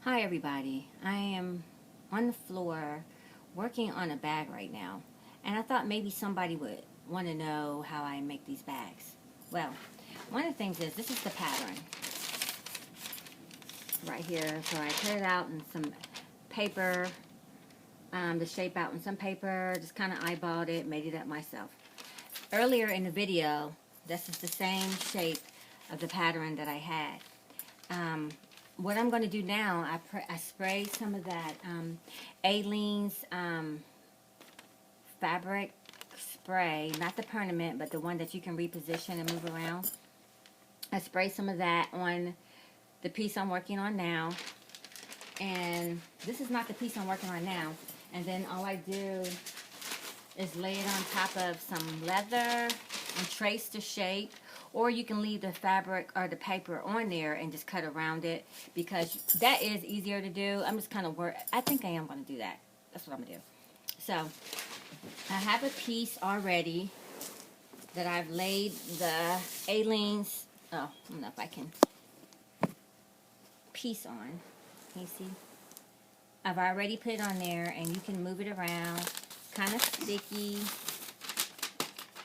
Hi everybody, I am on the floor working on a bag right now, and I thought maybe somebody would want to know how I make these bags. Well, one of the things is, this is the pattern right here. So I cut it out in some paper, the shape out in some paper, just kind of eyeballed it, made it up myself. Earlier in the video, this is the same shape of the pattern that I had. What I'm going to do now, I spray some of that Aleene's fabric spray, not the permanent, but the one that you can reposition and move around. I spray some of that on the piece I'm working on now, and this is not the piece I'm working on now. And then all I do is lay it on top of some leather and trace the shape, or you can leave the fabric or the paper on there and just cut around it, because that is easier to do. I'm just kind of I think I am going to do that. That's what I'm going to do. So I have a piece already that I've laid the Aleene's, I don't know if I can, piece on. Can you see? I've already put it on there, and you can move it around. Kind of sticky.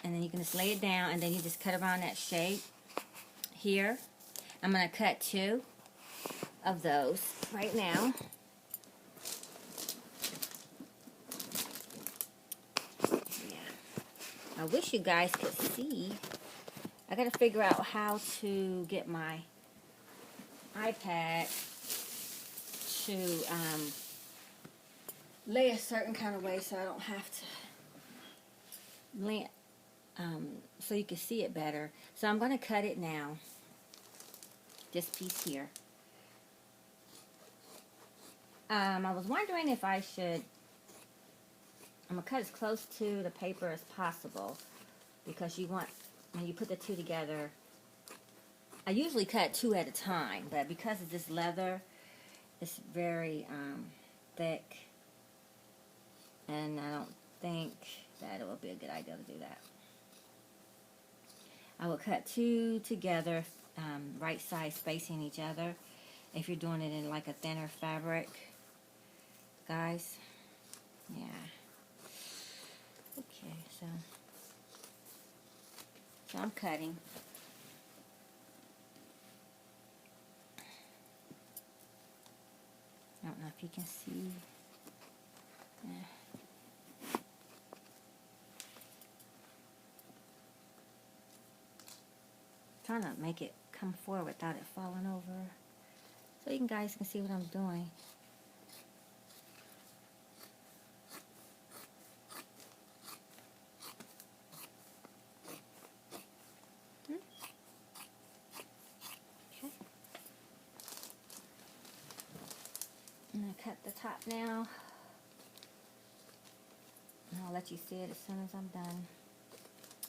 And then you can just lay it down, and then you just cut around that shape. Here, I'm going to cut 2 of those right now. Yeah. I wish you guys could see. I got to figure out how to get my iPad to lay a certain kind of way so I don't have to lay, so you can see it better. So I'm going to cut it now. This piece here. I was wondering if I should, I'm going to cut as close to the paper as possible, because you want, when you put the 2 together, I usually cut 2 at a time, but because of this leather, it's very thick, and I don't think that it would be a good idea to do that. I will cut 2 together, right size spacing each other, if you're doing it in like a thinner fabric, guys. Yeah. Okay, so I'm cutting. I don't know if you can see. Yeah. Trying to make it come forward without it falling over, so you guys can see what I'm doing. Okay. I'm going to cut the top now, and I'll let you see it as soon as I'm done.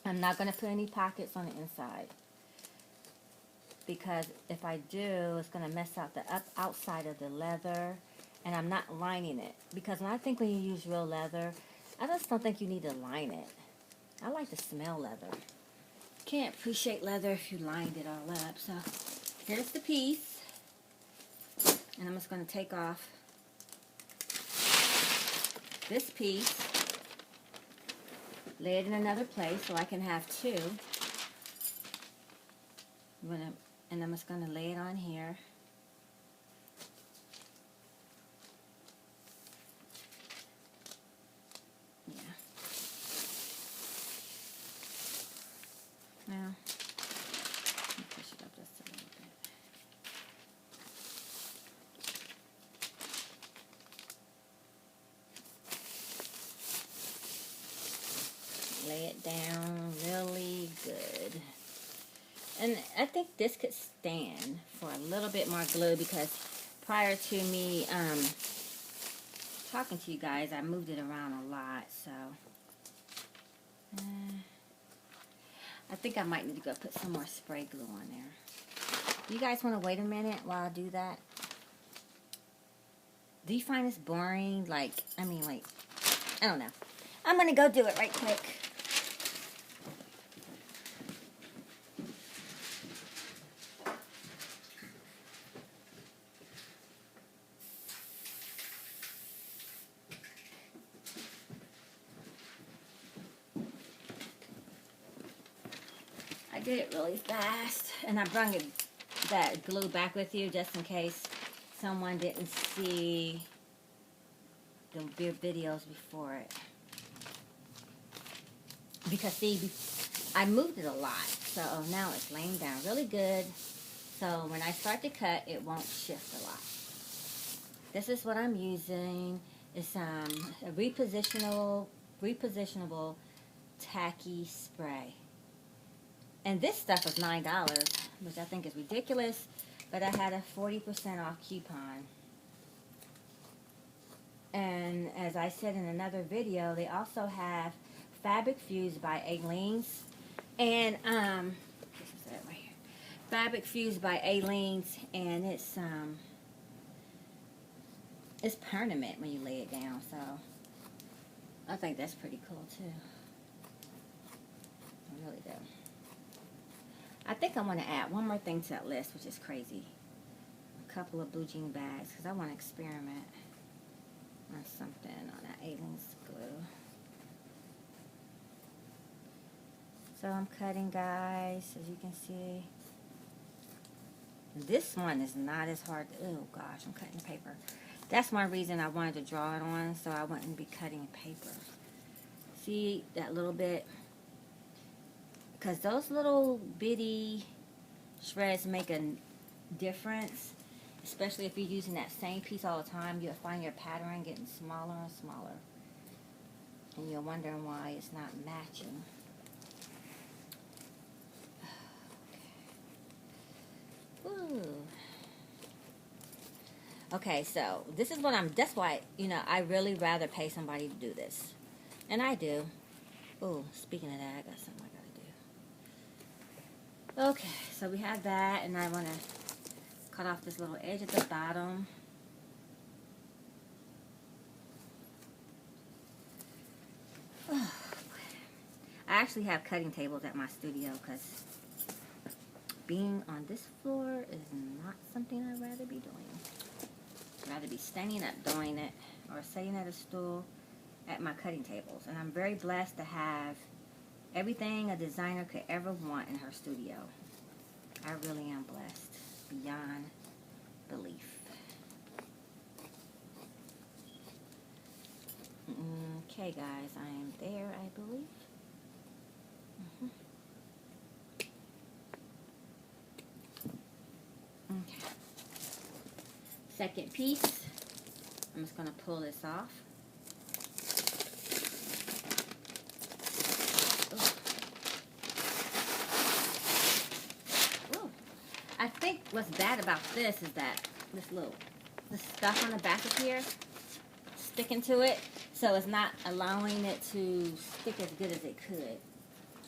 I'm not going to put any pockets on the inside, because if I do, it's going to mess out the outside of the leather, and I'm not lining it, because I think when you use real leather, I just don't think you need to line it. I like to smell leather. Can't appreciate leather if you lined it all up. So here's the piece, and I'm just going to take off this piece, lay it in another place so I can have 2. And I'm just going to lay it on here. Yeah. Now, let me push it up just a little bit. Lay it down really good. And I think this could stand for a little bit more glue, because prior to me talking to you guys, I moved it around a lot. So I think I might need to go put some more spray glue on there. You guys want to wait a minute while I do that? Do you find this boring? Like, I mean, like, I don't know. I'm going to go do it right quick. did it really fast. And I brought that glue back with you just in case someone didn't see the videos before it. Because see, I moved it a lot. So now it's laying down really good. So when I start to cut, it won't shift a lot. This is what I'm using. It's a repositionable tacky spray. And this stuff was $9, which I think is ridiculous, but I had a 40% off coupon. And as I said in another video, they also have Fabric Fused by Aleene's. And this is it right here. Fabric Fused by Aleene's, and it's permanent when you lay it down, so I think that's pretty cool too. I really do. I think I want to add one more thing to that list, which is crazy. A couple of blue jean bags, because I want to experiment on something on that Aleene's glue. So I'm cutting, guys, as you can see. This one is not as hard. Oh gosh, I'm cutting paper. That's one reason I wanted to draw it on, so I wouldn't be cutting paper. See that little bit? Because those little bitty shreds make a difference, especially if you're using that same piece all the time. You'll find your pattern getting smaller and smaller, and you're wondering why it's not matching. Ooh. Okay, so this is what that's why, you know, I really rather pay somebody to do this. And I do. Oh, speaking of that, I got something I gotta do. Okay, so we have that, and I want to cut off this little edge at the bottom. Oh, I actually have cutting tables at my studio because being on this floor is not something I'd rather be doing. I'd rather be standing up doing it or sitting at a stool at my cutting tables. And I'm very blessed to have everything a designer could ever want in her studio. I really am blessed beyond belief. Okay, guys, I am there, I believe. Okay. Second piece, I'm just going to pull this off. Ooh. I think what's bad about this is that this stuff on the back of here sticking to it, so it's not allowing it to stick as good as it could.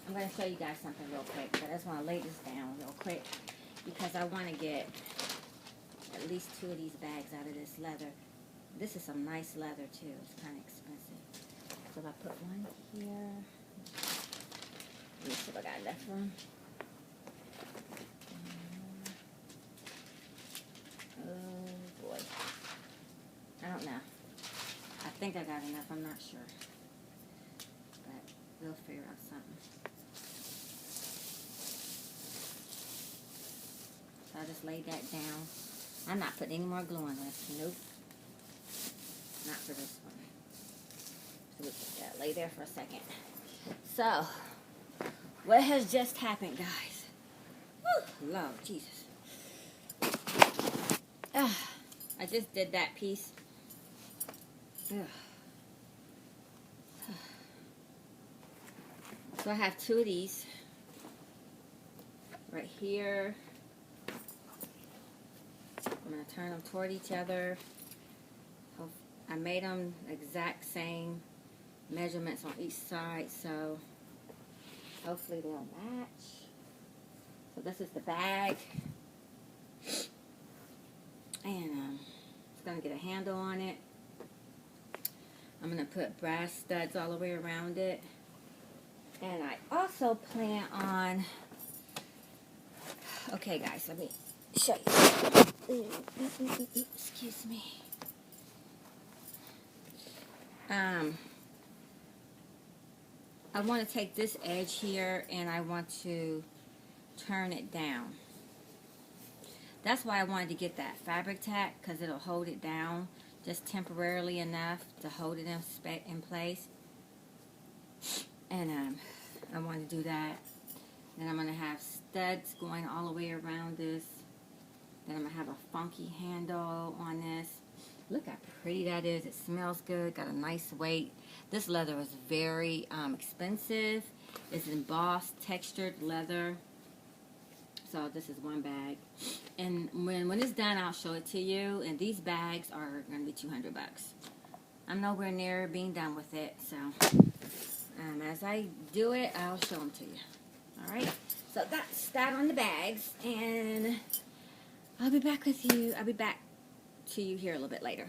I'm going to show you guys something real quick, but I just want to lay this down real quick because I want to get at least 2 of these bags out of this leather. This is some nice leather too. It's kind of expensive. So if I put one here, let me see if I got enough room. Oh boy. I don't know. I think I got enough. I'm not sure. But we'll figure out something. So I just laid that down. I'm not putting any more glue on this. Nope. Not for this one. So we put that lay there for a second. So, what has just happened, guys? Whew, Lord Jesus. I just did that piece. So I have 2 of these right here. I'm going to turn them toward each other. I made them exact same measurements on each side, so hopefully they'll match. So this is the bag. And it's going to get a handle on it. I'm going to put brass studs all the way around it. And I also plan on... Okay, guys, let me show you. Excuse me. I want to take this edge here and I want to turn it down. That's why I wanted to get that fabric tack, because it'll hold it down just temporarily enough to hold it in place. And I want to do that. Then I'm going to have studs going all the way around this. Then I'm going to have a funky handle on this. Look how pretty that is. It smells good. Got a nice weight. This leather is very expensive. It's embossed, textured leather. So this is one bag. And when it's done, I'll show it to you. And these bags are going to be $200. I'm nowhere near being done with it. So as I do it, I'll show them to you. Alright? So that's that on the bags. And I'll be back with you. I'll be back to you here a little bit later.